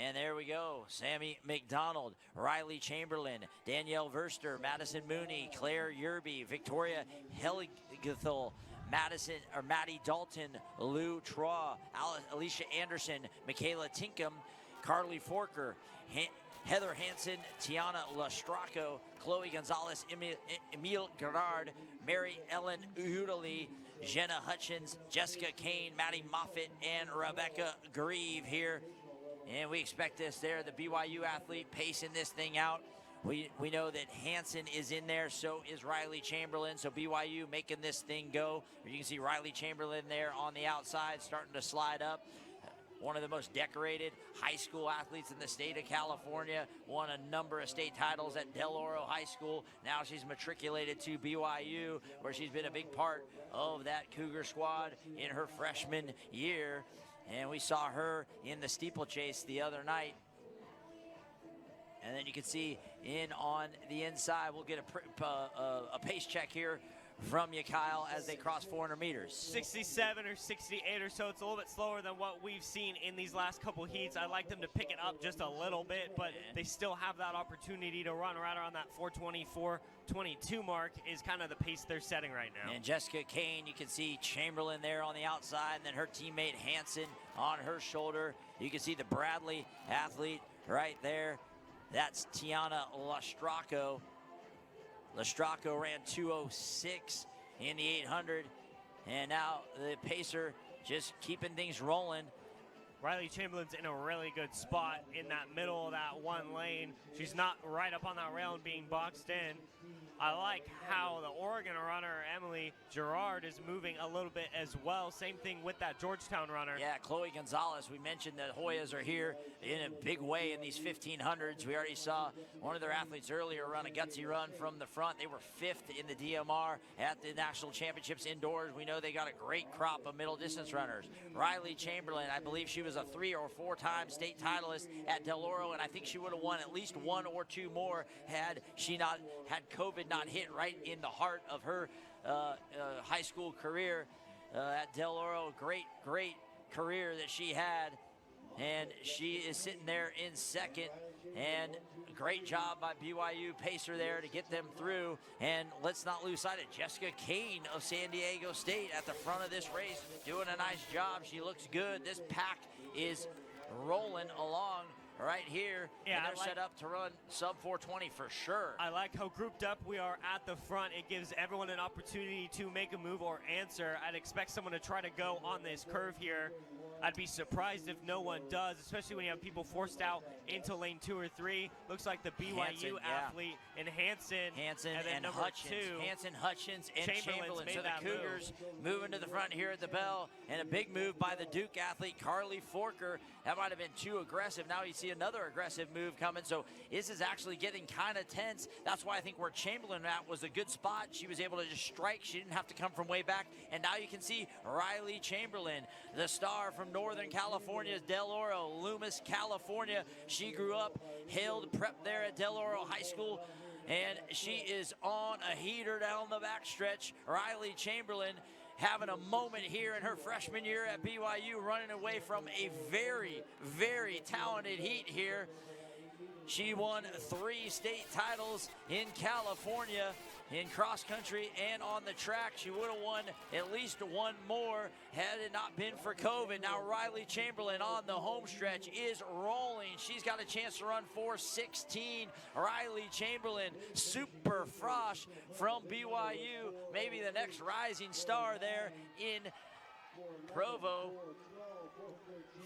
And there we go. Sammy McDonald, Riley Chamberlain, Danielle Verster, Madison Mooney, Claire Yerby, Victoria Heligathel, Maddie Dalton, Lou Traw, Alicia Anderson, Michaela Tinkham, Carly Forker, Heather Hansen, Tiana Lastraco, Chloe Gonzalez, Emile Gerard, Mary Ellen Udali, Jenna Hutchins, Jessica Kane, Maddie Moffitt, and Rebecca Grieve here. And we expect this there, the BYU athlete pacing this thing out. We know that Hansen is in there, so is Riley Chamberlain. So BYU making this thing go. You can see Riley Chamberlain there on the outside starting to slide up. One of the most decorated high school athletes in the state of California. Won a number of state titles at Del Oro High School. Now she's matriculated to BYU, where she's been a big part of that Cougar squad in her freshman year. And we saw her in the steeplechase the other night. And then you can see in on the inside, we'll get a pace check here from you, Kyle, as they cross 400 meters. 67 or 68 or so. It's a little bit slower than what we've seen in these last couple heats. I'd like them to pick it up just a little bit, but they still have that opportunity to run right around that 4:24:22 mark is kind of the pace they're setting right now. And Jessica Kane, you can see Chamberlain there on the outside, and then her teammate Hansen on her shoulder. You can see the Bradley athlete right there. That's Tiana Lastraco. Lastraco ran 2:06 in the 800, and now the pacer just keeping things rolling. Riley Chamberlain's in a really good spot in that middle of that one lane. She's not right up on that rail and being boxed in. I like how the Oregon runner, Emily Gerard, is moving a little bit as well. Same thing with that Georgetown runner. Yeah, Chloe Gonzalez, we mentioned that Hoyas are here in a big way in these 1500s. We already saw one of their athletes earlier run a gutsy run from the front. They were 5th in the DMR at the National Championships indoors. We know they got a great crop of middle distance runners. Riley Chamberlain, I believe she was a 3 or 4-time state titleist at Del Oro, and I think she would have won at least 1 or 2 more had she not had COVID not hit right in the heart of her high school career at Del Oro. Great career that she had, and she is sitting there in 2nd. And great job by BYU pacer there to get them through. And let's not lose sight of Jessica Kane of San Diego State at the front of this race, doing a nice job. She looks good. This pack is rolling along right here, yeah, and they're set up to run sub 420 for sure. I like how grouped up we are at the front. It gives everyone an opportunity to make a move or answer. I'd expect someone to try to go on this curve here. I'd be surprised if no one does, especially when you have people forced out into lane 2 or 3. Looks like the BYU Hansen, athlete and Hansen and Hutchins. 2. Hansen, Hutchins, and Chamberlain. So the Cougars moving to the front here at the bell, and a big move by the Duke athlete, Carly Forker. That might have been too aggressive. Now you see another aggressive move coming. So this is actually getting kind of tense. That's why I think where Chamberlain at was a good spot. She was able to just strike. She didn't have to come from way back. And now you can see Riley Chamberlain, the star from Northern California's Del Oro, Loomis, California. She grew up, hailed prep there at Del Oro High School, and she is on a heater down the backstretch. Riley Chamberlain having a moment here in her freshman year at BYU, running away from a very, very talented heat here. She won 3 state titles in California in cross country and on the track. She would have won at least 1 more had it not been for COVID. Now Riley Chamberlain on the home stretch is rolling. She's got a chance to run 4:16. Riley Chamberlain, super frosh from BYU, maybe the next rising star there in Provo.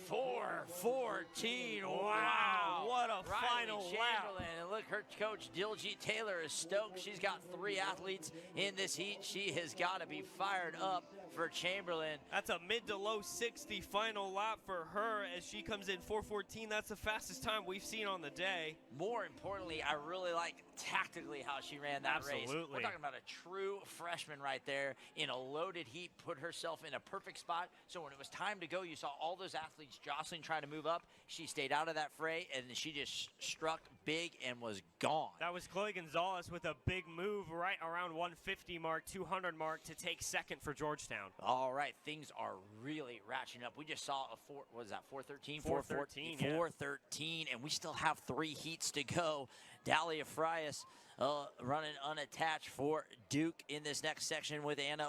4:14. Wow, what a Riley final lap. And look, her coach Diljeet Taylor is stoked. She's got 3 athletes in this heat. She has got to be fired up for Chamberlain. That's a mid to low 60 final lap for her as she comes in 4:14. That's the fastest time we've seen on the day. More importantly, I really like tactically how she ran that race. We're talking about a true freshman right there in a loaded heat, put herself in a perfect spot. So when it was time to go, you saw all those athletes jostling, trying to move up. She stayed out of that fray, and she just struck big and was gone. That was Chloe Gonzalez with a big move right around 150 mark, 200 mark to take 2nd for Georgetown. down. All right, things are really ratcheting up. We just saw a 413? 413, yeah. 413, and we still have 3 heats to go. Dahlia Frias running unattached for Duke in this next section with Anna